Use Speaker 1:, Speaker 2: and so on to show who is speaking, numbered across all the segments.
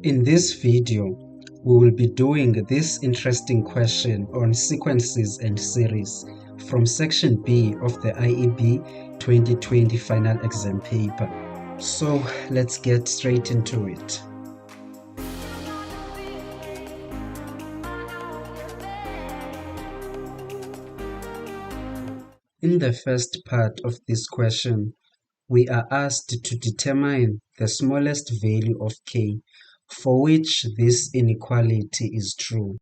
Speaker 1: In this video, we will be doing this interesting question on sequences and series from section B of the IEB 2020 final exam paper. So let's get straight into it. In the first part of this question, we are asked to determine the smallest value of k for which this inequality is true,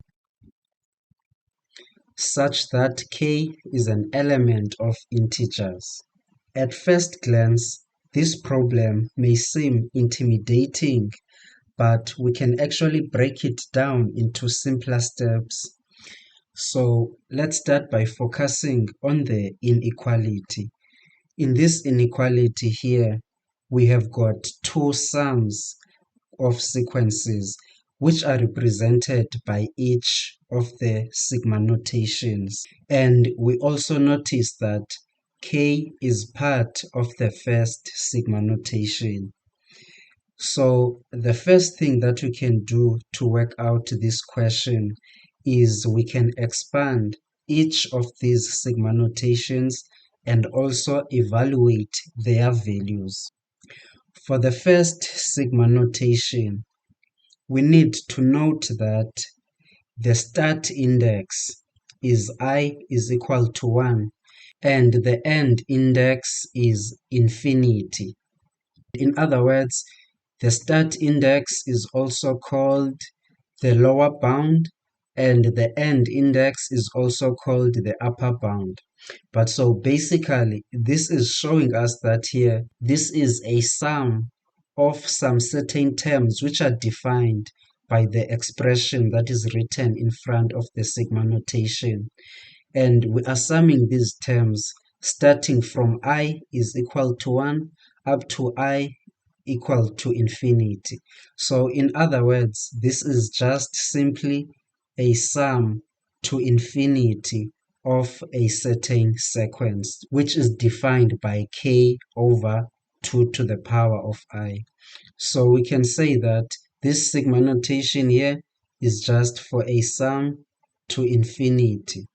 Speaker 1: such that k is an element of integers. At first glance, this problem may seem intimidating, but we can actually break it down into simpler steps. So let's start by focusing on the inequality. In this inequality here, we have got two sums of sequences which are represented by each of the sigma notations. And we also notice that k is part of the first sigma notation. So the first thing that we can do to work out this question is we can expand each of these sigma notations and also evaluate their values. For the first sigma notation, we need to note that the start index is I is equal to 1 and the end index is infinity. In other words, the start index is also called the lower bound and the end index is also called the upper bound. But so basically, this is showing us that here, this is a sum of some certain terms which are defined by the expression that is written in front of the sigma notation. And we are summing these terms starting from I is equal to 1 up to I equal to infinity. So in other words, this is just simply a sum to infinity of a certain sequence, which is defined by k over 2 to the power of I. So we can say that this sigma notation here is just for a sum to infinity.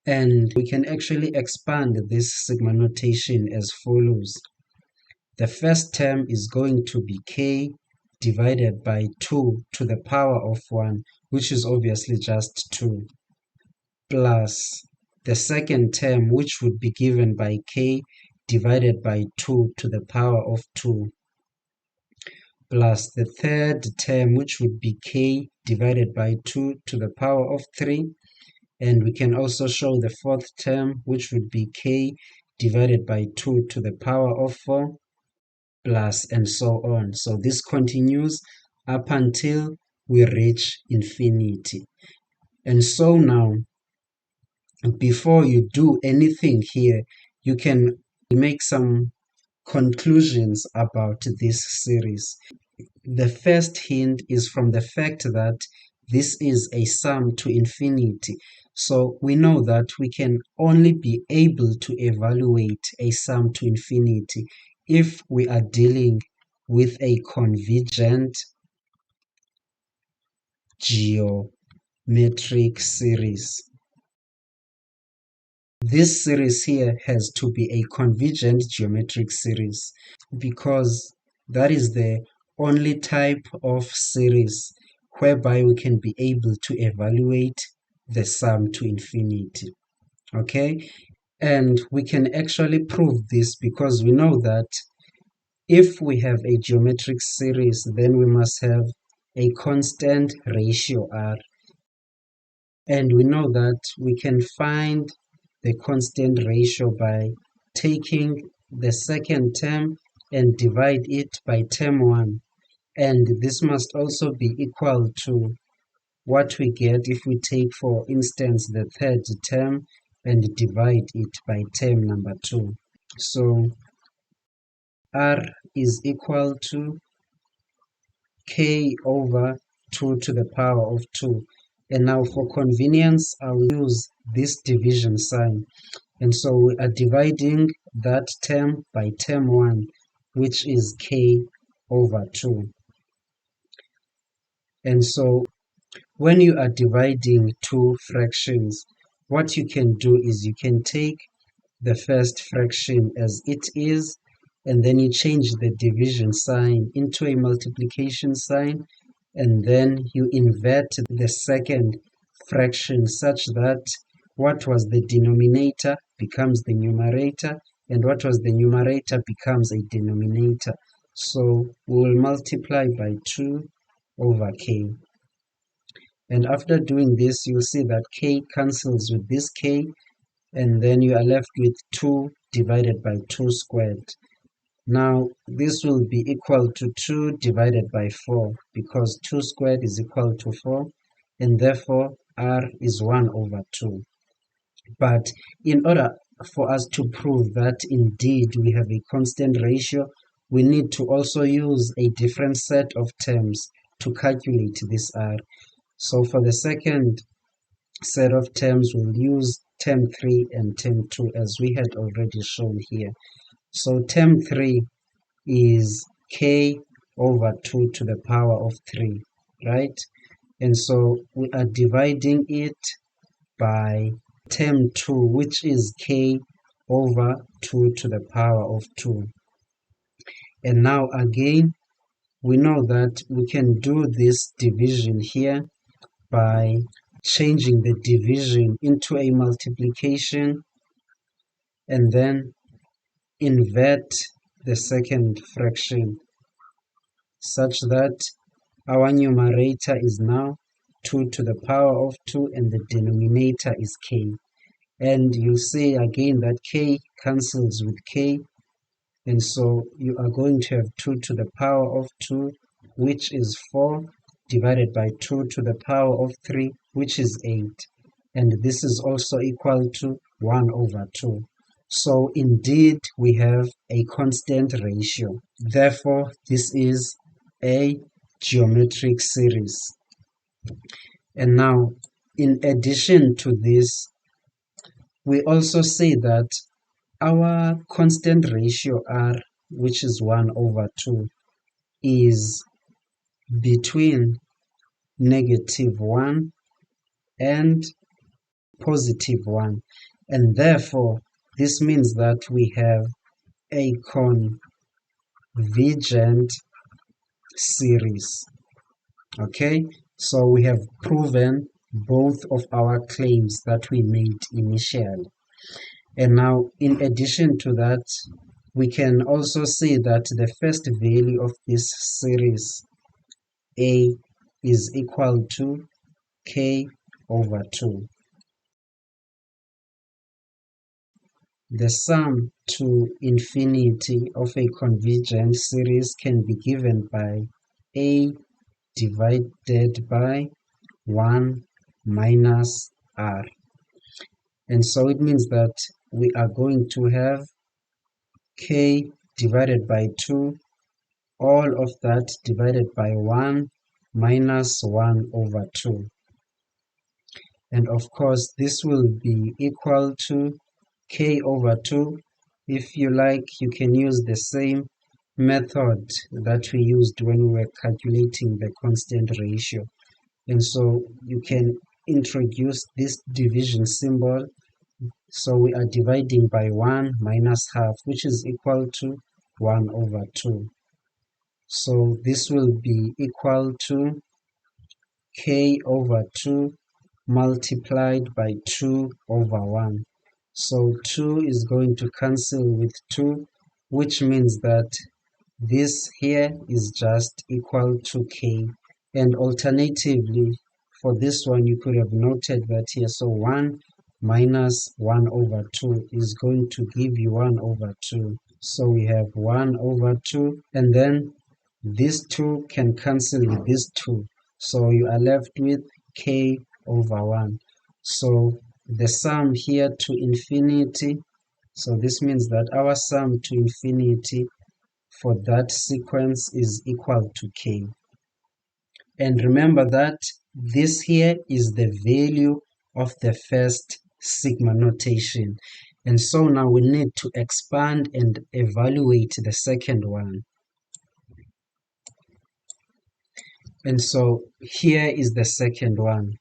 Speaker 1: And we can actually expand this sigma notation as follows. The first term is going to be k divided by 2 to the power of 1, which is obviously just 2, plus the second term, which would be given by k divided by 2 to the power of 2, plus the third term, which would be k divided by 2 to the power of 3, and we can also show the fourth term, which would be k divided by 2 to the power of 4, plus and so on. So this continues up until we reach infinity. And so now, before you do anything here, you can make some conclusions about this series. The first hint is from the fact that this is a sum to infinity. So we know that we can only be able to evaluate a sum to infinity if we are dealing with a convergent geometric series. This series here has to be a convergent geometric series because that is the only type of series whereby we can be able to evaluate the sum to infinity. Okay? And we can actually prove this because we know that if we have a geometric series, then we must have a constant ratio R. And we know that we can find the constant ratio by taking the second term and divide it by term 1. And this must also be equal to what we get if we take, for instance, the third term and divide it by term number 2. So R is equal to k over 2 to the power of 2. And now for convenience, I'll use this division sign. And so we are dividing that term by term 1, which is k over 2. And so when you are dividing two fractions, what you can do is you can take the first fraction as it is, and then you change the division sign into a multiplication sign, and then you invert the second fraction such that what was the denominator becomes the numerator, and what was the numerator becomes a denominator. So we will multiply by 2 over k. And after doing this, you'll see that k cancels with this k, and then you are left with 2 divided by 2 squared. Now, this will be equal to 2 divided by 4, because 2 squared is equal to 4, and therefore r is 1 over 2. But in order for us to prove that indeed we have a constant ratio, we need to also use a different set of terms to calculate this r. So for the second set of terms, we'll use term 3 and term 2 as we had already shown here. So term 3 is k over 2 to the power of 3, right? And so we are dividing it by term 2, which is k over 2 to the power of 2. And now again, we know that we can do this division here by changing the division into a multiplication and then invert the second fraction such that our numerator is now 2 to the power of 2 and the denominator is k. And you see again that k cancels with k, and so you are going to have 2 to the power of 2, which is 4, divided by 2 to the power of 3, which is 8. And this is also equal to 1 over 2. So indeed, we have a constant ratio. Therefore, this is a geometric series. And now, in addition to this, we also say that our constant ratio r, which is 1 over 2, is between -1 and +1. And therefore, this means that we have a convergent series. Okay, so we have proven both of our claims that we made initially. And now, in addition to that, we can also say that the first value of this series, a, is equal to k over 2. The sum to infinity of a convergent series can be given by a divided by 1 minus r. And so it means that we are going to have k divided by 2, all of that divided by 1 minus 1 over 2. And of course, this will be equal to k over 2. If you like, you can use the same method that we used when we were calculating the constant ratio. And so you can introduce this division symbol. So we are dividing by 1 minus half, which is equal to 1 over 2. So this will be equal to k over 2 multiplied by 2 over 1. So 2 is going to cancel with 2, which means that this here is just equal to k. And alternatively, for this one, you could have noted that here, so 1 minus 1 over 2 is going to give you 1 over 2. So we have 1 over 2, and then this 2 can cancel with this 2. So you are left with k over 1. So the sum here to infinity, so this means that our sum to infinity for that sequence is equal to k. And remember that this here is the value of the first sigma notation. And so now we need to expand and evaluate the second one. And so here is the second one.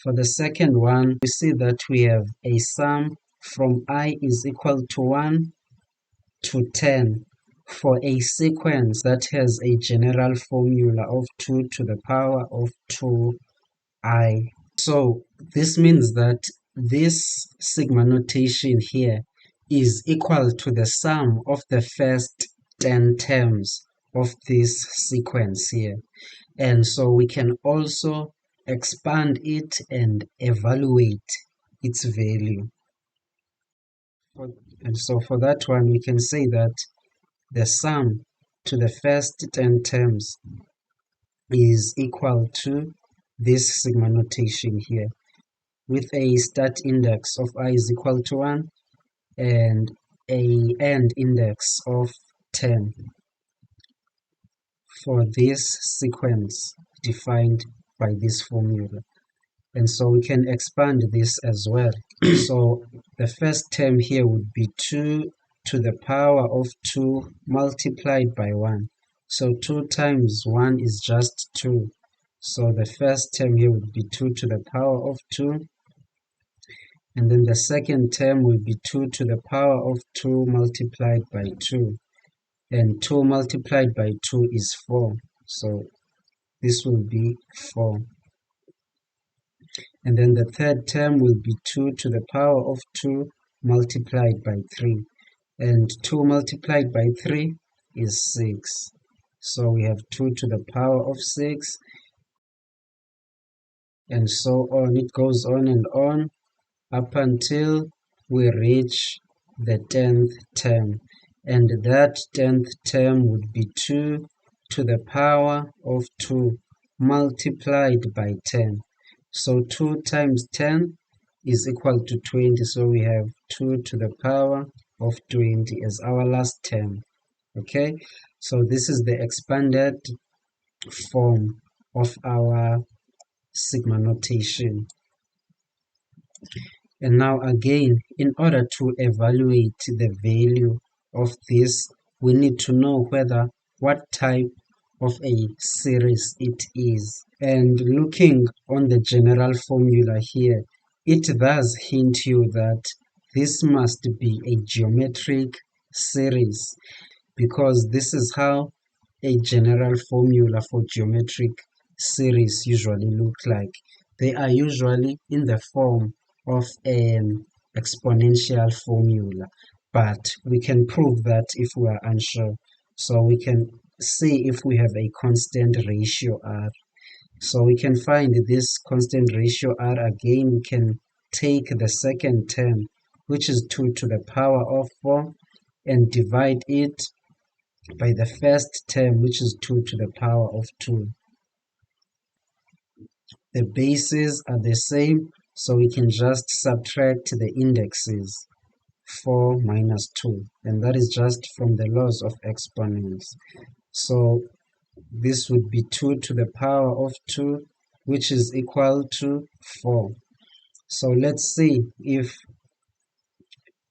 Speaker 1: For the second one, we see that we have a sum from I is equal to 1 to 10 for a sequence that has a general formula of 2 to the power of 2i. So this means that this sigma notation here is equal to the sum of the first 10 terms of this sequence here. And so we can also expand it and evaluate its value. And so for that one, we can say that the sum to the first 10 terms is equal to this sigma notation here, with a start index of I is equal to 1 and a end index of 10 for this sequence defined by this formula. And so we can expand this as well. So the first term here would be 2 to the power of 2 multiplied by 1. So 2 times 1 is just 2. So the first term here would be 2 to the power of 2. And then the second term will be 2 to the power of 2 multiplied by 2. And 2 multiplied by 2 is 4. So this will be 4. And then the third term will be 2 to the power of 2 multiplied by 3. And 2 multiplied by 3 is 6. So we have 2 to the power of 6. And so on. It goes on and on up until we reach the 10th term. And that 10th term would be 2 to the power of 2 multiplied by 10. So 2 times 10 is equal to 20. So we have 2 to the power of 20 as our last term. Okay, so this is the expanded form of our sigma notation. And now again, in order to evaluate the value of this, we need to know what type of a series it is. And looking on the general formula here, it does hint you that this must be a geometric series, because this is how a general formula for geometric series usually look like. They are usually in the form of an exponential formula, but we can prove that if we are unsure. So we can see if we have a constant ratio r. So we can find this constant ratio r again. We can take the second term, which is 2 to the power of 4, and divide it by the first term, which is 2 to the power of 2. The bases are the same, so we can just subtract the indexes, 4 minus 2, and that is just from the laws of exponents. So this would be 2 to the power of 2, which is equal to 4. So let's see if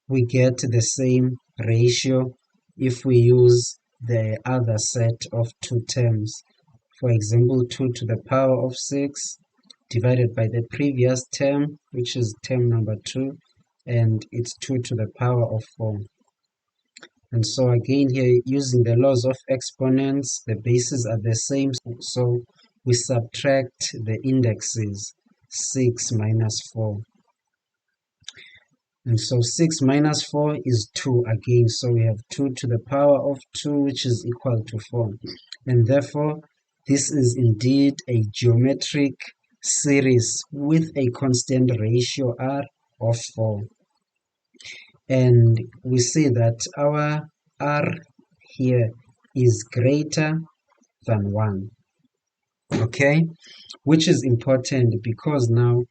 Speaker 1: we get the same ratio if we use the other set of two terms. For example, 2 to the power of 6 divided by the previous term, which is term number 2, and it's 2 to the power of 4. And so again here, using the laws of exponents, the bases are the same, so we subtract the indexes, 6 minus 4. And so 6 minus 4 is 2 again, so we have 2 to the power of 2, which is equal to 4. And therefore, this is indeed a geometric series with a constant ratio r of 4. And we see that our r here is greater than 1. Okay, which is important because now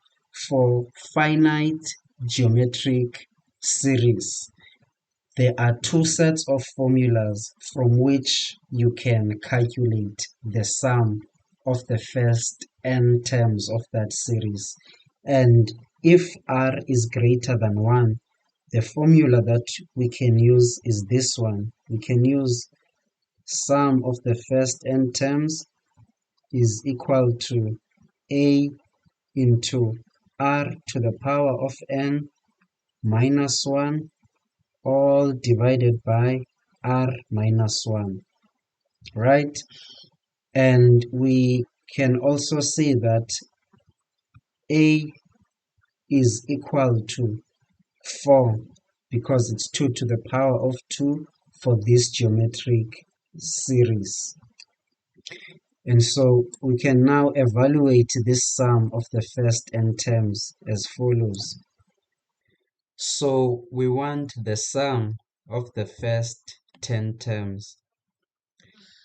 Speaker 1: for finite geometric series, there are two sets of formulas from which you can calculate the sum of the first n terms of that series. And if r is greater than 1, the formula that we can use is this one. We can use sum of the first n terms is equal to a into r to the power of n minus 1 all divided by r minus 1, right? And we can also see that a is equal to 4 because it's 2 to the power of 2 for this geometric series. And so we can now evaluate this sum of the first n terms as follows. So we want the sum of the first 10 terms.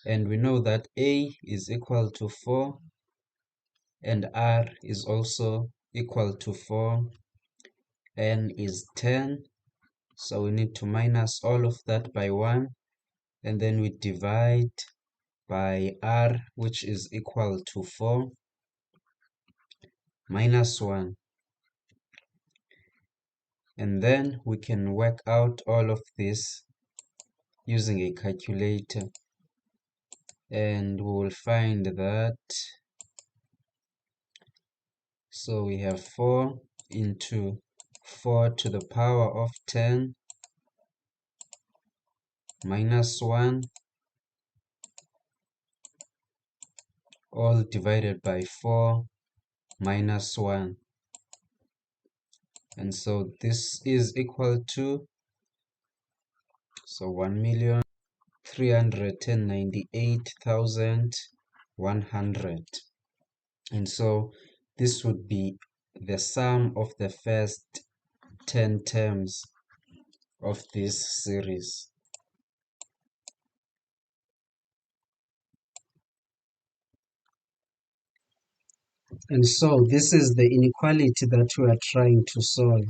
Speaker 1: And we know that a is equal to 4 and r is also equal to 4. N is 10. So we need to minus all of that by 1. And then we divide by r, which is equal to 4 minus 1. And then we can work out all of this using a calculator. And we will find that, so we have 4 into 4 to the power of 10 minus 1 all divided by 4 minus 1. And so this is equal to, so 1,398,100. And so this would be the sum of the first 10 terms of this series. And so this is the inequality that we are trying to solve.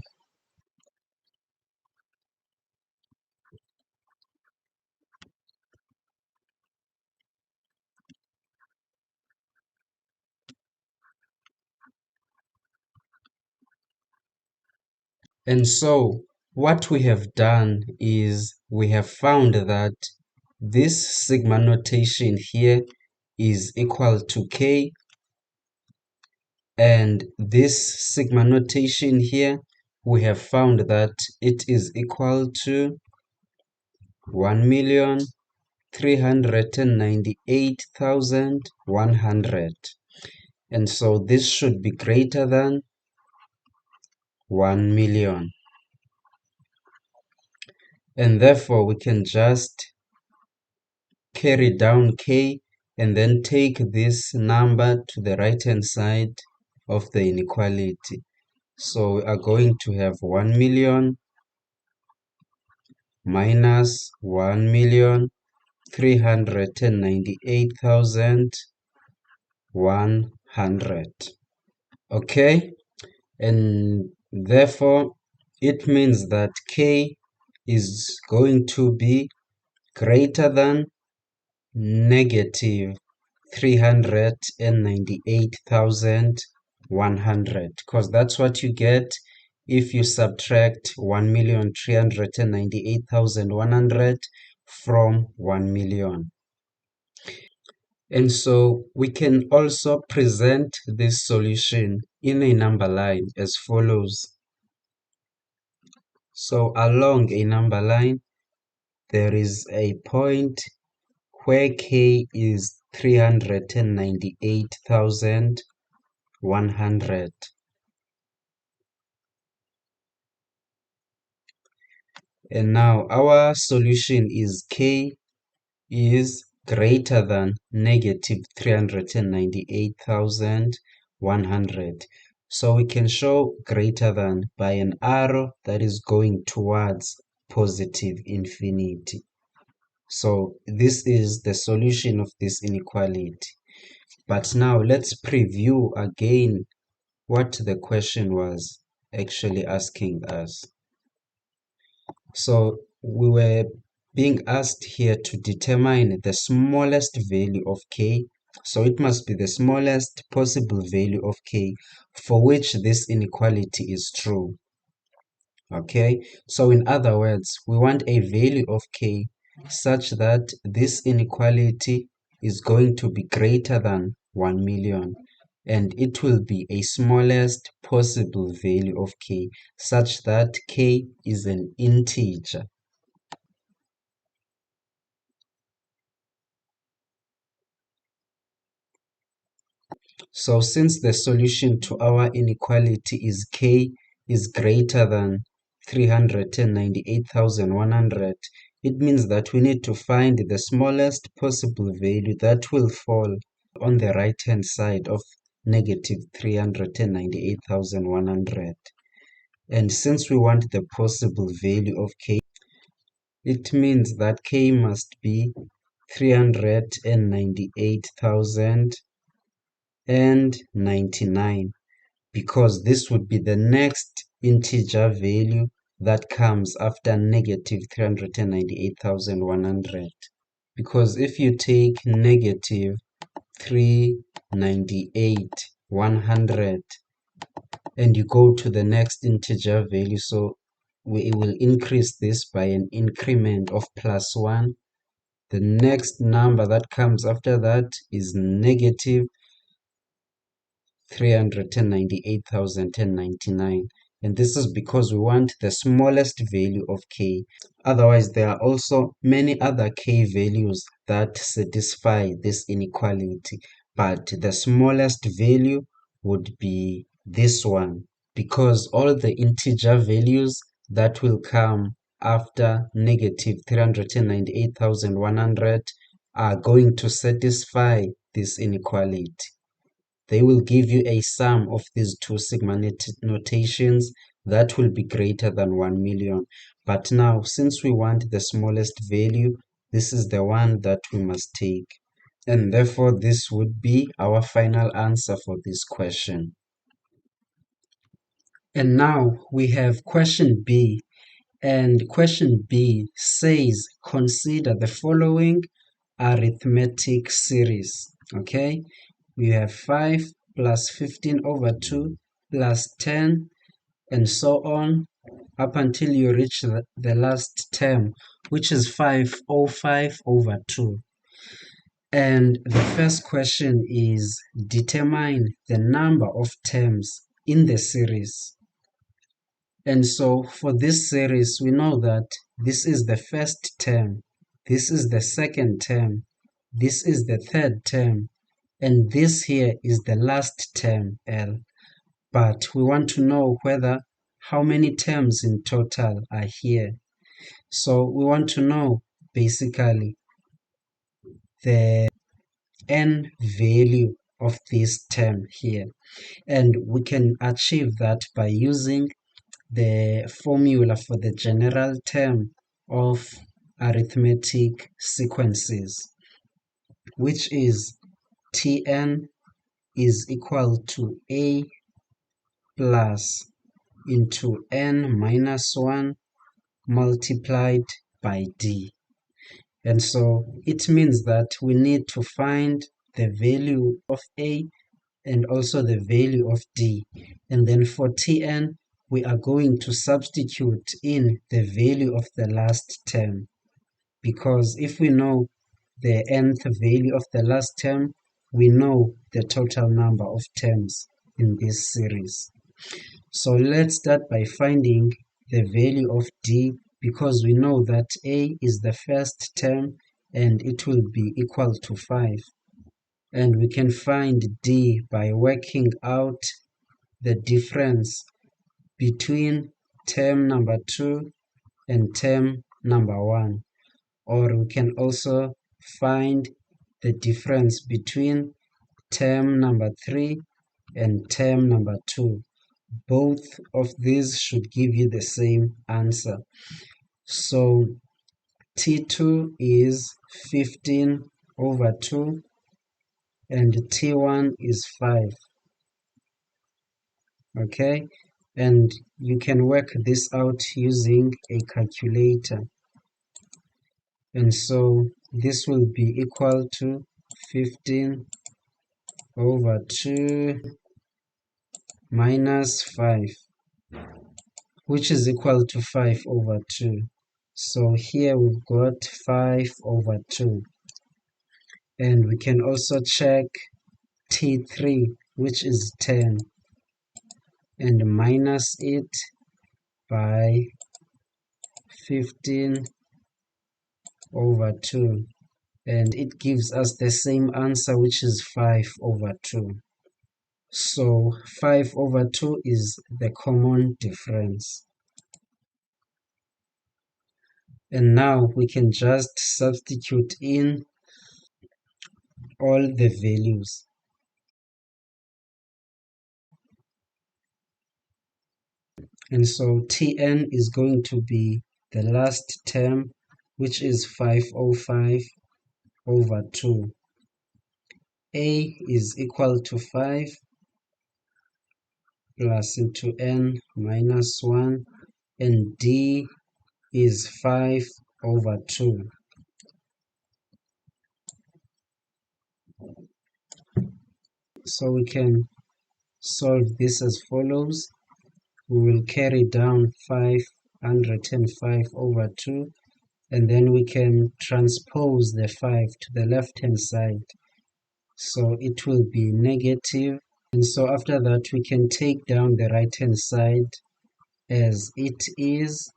Speaker 1: And so what we have done is we have found that this sigma notation here is equal to k, and this sigma notation here, we have found that it is equal to 1,398,100. And so this should be greater than 1 million. And therefore we can just carry down k and then take this number to the right hand side of the inequality. So we are going to have 1 million minus 1,398,100. Okay, and therefore it means that k is going to be greater than negative 398,100, because that's what you get if you subtract 1,398,100 from 1 million. And so we can also present this solution in a number line as follows. So along a number line, there is a point where k is 398,100. And now our solution is k is greater than negative 398,100. So we can show greater than by an arrow that is going towards positive infinity. So this is the solution of this inequality. But now let's preview again what the question was actually asking us. So we were being asked here to determine the smallest value of k. So it must be the smallest possible value of k for which this inequality is true. Okay, so in other words, we want a value of k such that this inequality is going to be greater than 1 million, and it will be a smallest possible value of k such that k is an integer. So since the solution to our inequality is k is greater than 398,100, it means that we need to find the smallest possible value that will fall on the right hand side of negative 398,100. And since we want the possible value of k, it means that k must be 398,099, because this would be the next integer value that comes after negative 398,100. Because if you take negative 398,100 and you go to the next integer value, so we will increase this by an increment of +1. The next number that comes after that is negative 398,099, and this is because we want the smallest value of k. Otherwise, there are also many other k values that satisfy this inequality, but the smallest value would be this one, because all the integer values that will come after negative 398,100 are going to satisfy this inequality. They will give you a sum of these two sigma notations that will be greater than 1 million. But now, since we want the smallest value, this is the one that we must take. And therefore, this would be our final answer for this question. And now we have question B. And question B says, consider the following arithmetic series. Okay, we have 5 plus 15 over 2 plus 10 and so on up until you reach the last term, which is 505 over 2. And the first question is, determine the number of terms in the series. And so for this series, we know that this is the first term, this is the second term, this is the third term, and this here is the last term, L. But we want to know whether how many terms in total are here. So we want to know basically the n value of this term here. And we can achieve that by using the formula for the general term of arithmetic sequences, which is Tn is equal to A plus into n minus 1 multiplied by d. And so it means that we need to find the value of A and also the value of d. And then for Tn, we are going to substitute in the value of the last term, because if we know the nth value of the last term, we know the total number of terms in this series. So let's start by finding the value of d, because we know that a is the first term and it will be equal to 5. And we can find d by working out the difference between term number 2 and term number 1. Or we can also find the difference between term number 3 and term number 2. Both of these should give you the same answer. So T2 is 15 over 2 and T1 is 5. Okay, and you can work this out using a calculator. And so this will be equal to 15 over 2 minus 5, which is equal to 5 over 2. So here we've got 5 over 2. And we can also check T3, which is 10, and minus it by 15/2, and it gives us the same answer, which is 5/2. So 5/2 is the common difference. And now we can just substitute in all the values. And so Tn is going to be the last term, which is 5/2. A is equal to 5 plus into n minus 1, and D is 5/2. So we can solve this as follows. We will carry down 505/2, and then we can transpose the 5 to the left hand side. So it will be negative, and so after that we can take down the right hand side as it is,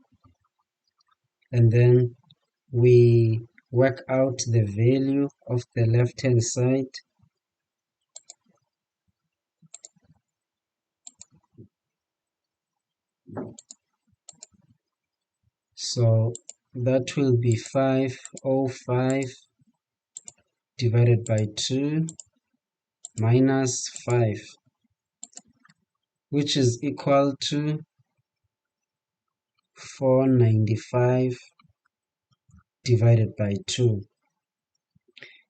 Speaker 1: and then we work out the value of the left hand side. So that will be 505 divided by 2 minus 5, which is equal to 495 divided by 2.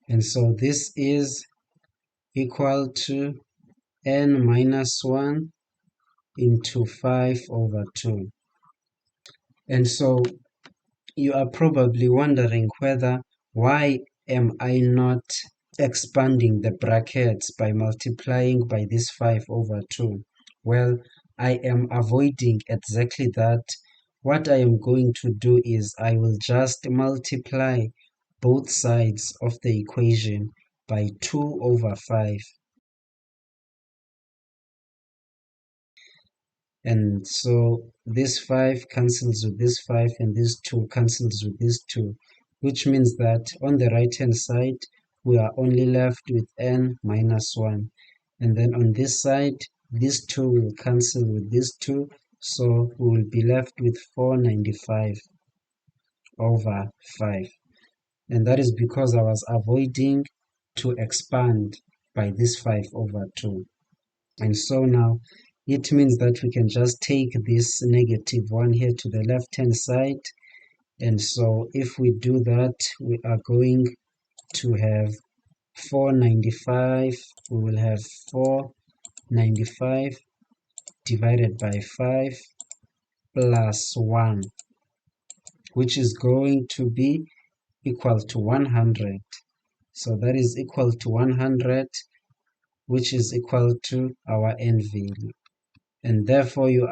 Speaker 1: And so this is equal to n minus 1 into 5/2. And so you are probably wondering why am I not expanding the brackets by multiplying by this 5/2? Well, I am avoiding exactly that. What I am going to do is I will just multiply both sides of the equation by 2/5. And so this 5 cancels with this 5, and this 2 cancels with this 2, which means that on the right hand side we are only left with n minus 1, and then on this side this 2 will cancel with this 2, so we will be left with 495/5, and that is because I was avoiding to expand by this 5/2. And so now it means that we can just take this negative 1 here to the left hand side, and so if we do that we are going to have 495. We will have 495 divided by 5 plus 1, which is going to be equal to 100. So that is equal to 100, which is equal to our n value. And therefore you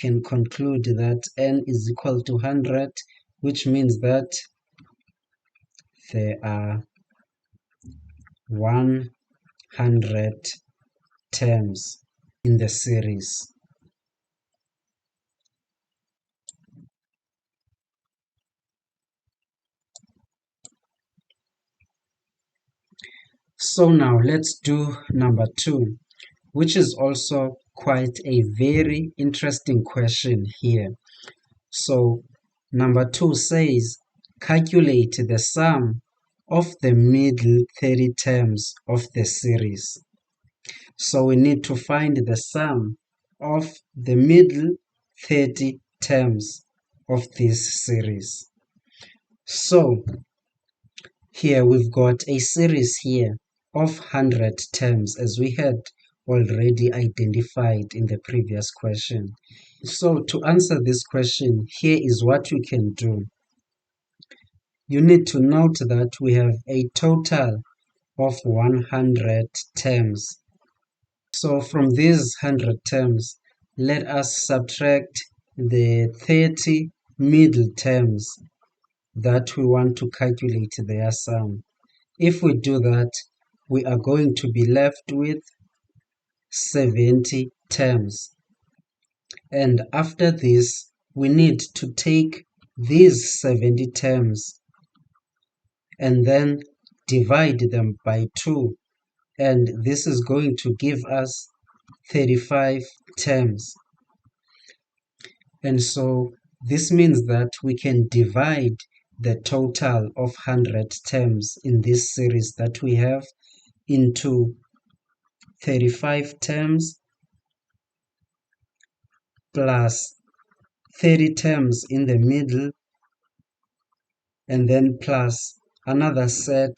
Speaker 1: can conclude that n is equal to 100, which means that there are 100 terms in the series. So now let's do number 2, which is also quite a very interesting question here. So number 2 says, calculate the sum of the middle 30 terms of the series. So we need to find the sum of the middle 30 terms of this series. So here we've got a series here of 100 terms, as we had already identified in the previous question. So to answer this question, here is what you can do. You need to note that we have a total of 100 terms. So from these 100 terms, let us subtract the 30 middle terms that we want to calculate their sum. If we do that, we are going to be left with 70 terms. And after this, we need to take these 70 terms and then divide them by 2. And this is going to give us 35 terms. And so this means that we can divide the total of 100 terms in this series that we have into 35 terms plus 30 terms in the middle, and then plus another set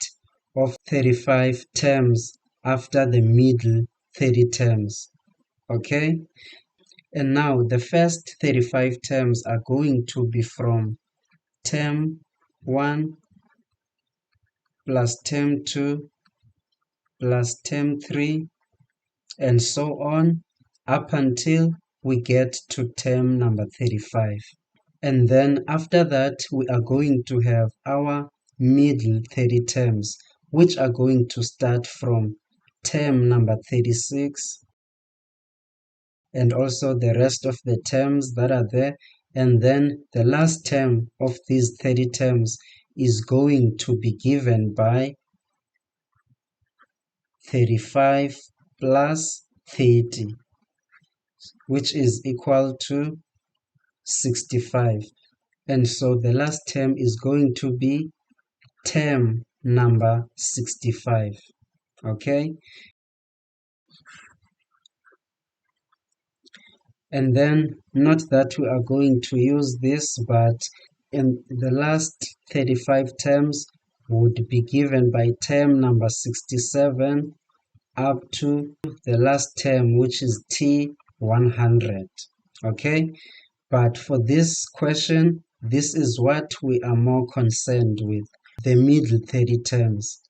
Speaker 1: of 35 terms after the middle 30 terms. Okay? And now the first 35 terms are going to be from term 1 plus term 2 plus term 3 and so on up until we get to term number 35. And then after that, we are going to have our middle 30 terms, which are going to start from term number 36 and also the rest of the terms that are there. And then the last term of these 30 terms is going to be given by 35 plus 30, which is equal to 65. And so the last term is going to be term number 65. Okay? And then, not that we are going to use this, but in the last 35 terms would be given by term number 67 up to the last term, which is T100. Okay? But for this question, this is what we are more concerned with, the middle 30 terms.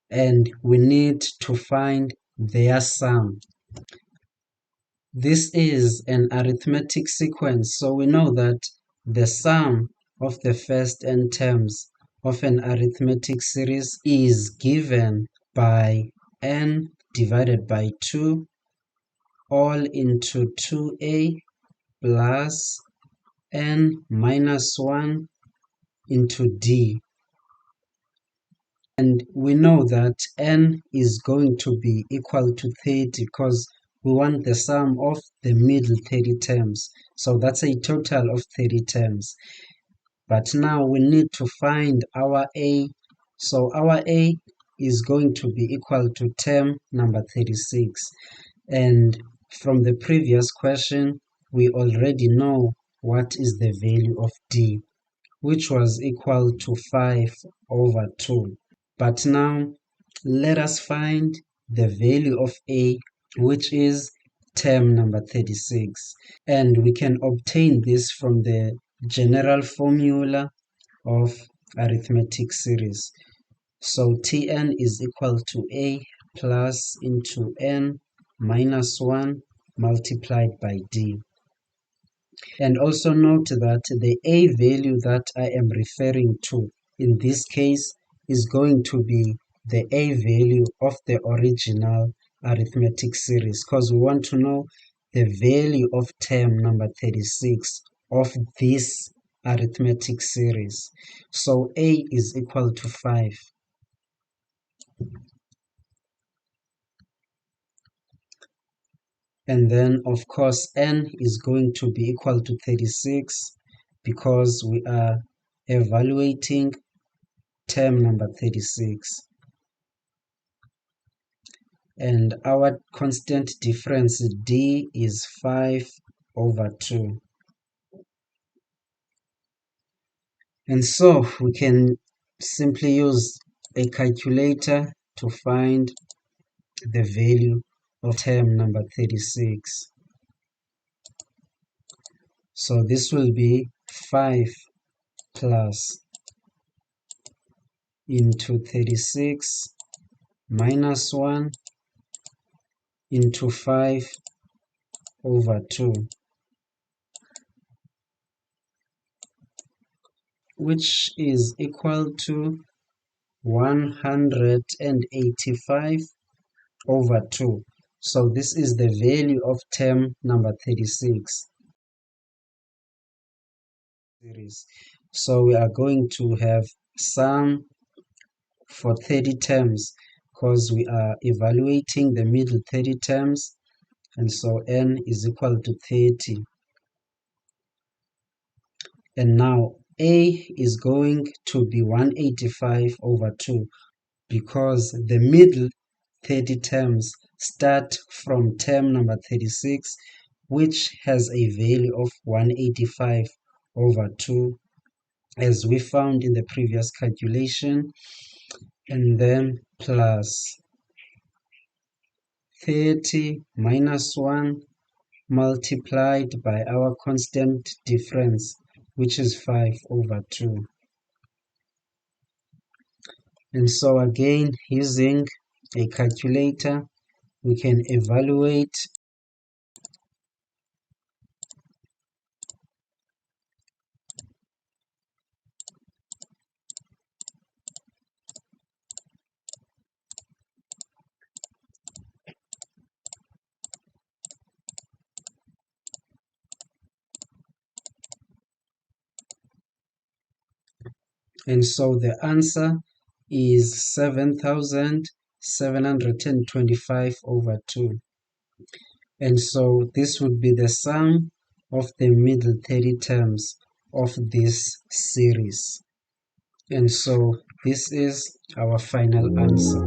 Speaker 1: And we need to find their sum. This is an arithmetic sequence, so we know that the sum of the first n terms of an arithmetic series is given by n divided by 2 all into 2a plus n minus 1 into d. And we know that n is going to be equal to 30 because we want the sum of the middle 30 terms. So that's a total of 30 terms. But now we need to find our a. So our a is going to be equal to term number 36. And from the previous question, we already know what is the value of d, which was equal to 5 over 2. But now, let us find the value of a, which is term number 36. And we can obtain this from the general formula of arithmetic series. So Tn is equal to a plus into n minus 1 multiplied by d. And also note that the a value that I am referring to in this case is going to be the a value of the original arithmetic series, because we want to know the value of term number 36 of this arithmetic series. So a is equal to 5. And then, of course, n is going to be equal to 36 because we are evaluating term number 36. And our constant difference d is 5 over 2. And so we can simply use a calculator to find the value of term number 36. So this will be 5 plus into 36 minus 1 into 5 over 2, which is equal to 185 over 2. So this is the value of term number 36 series. So we are going to have sum for 30 terms because we are evaluating the middle 30 terms, and so n is equal to 30. And now a is going to be 185 over 2 because the middle 30 terms start from term number 36, which has a value of 185 over 2, as we found in the previous calculation, and then plus 30 minus 1 multiplied by our constant difference, which is 5 over 2. And so again, using a calculator, we can evaluate and so the answer is 7,725 over 2. And so this would be the sum of the middle 30 terms of this series. And so this is our final answer.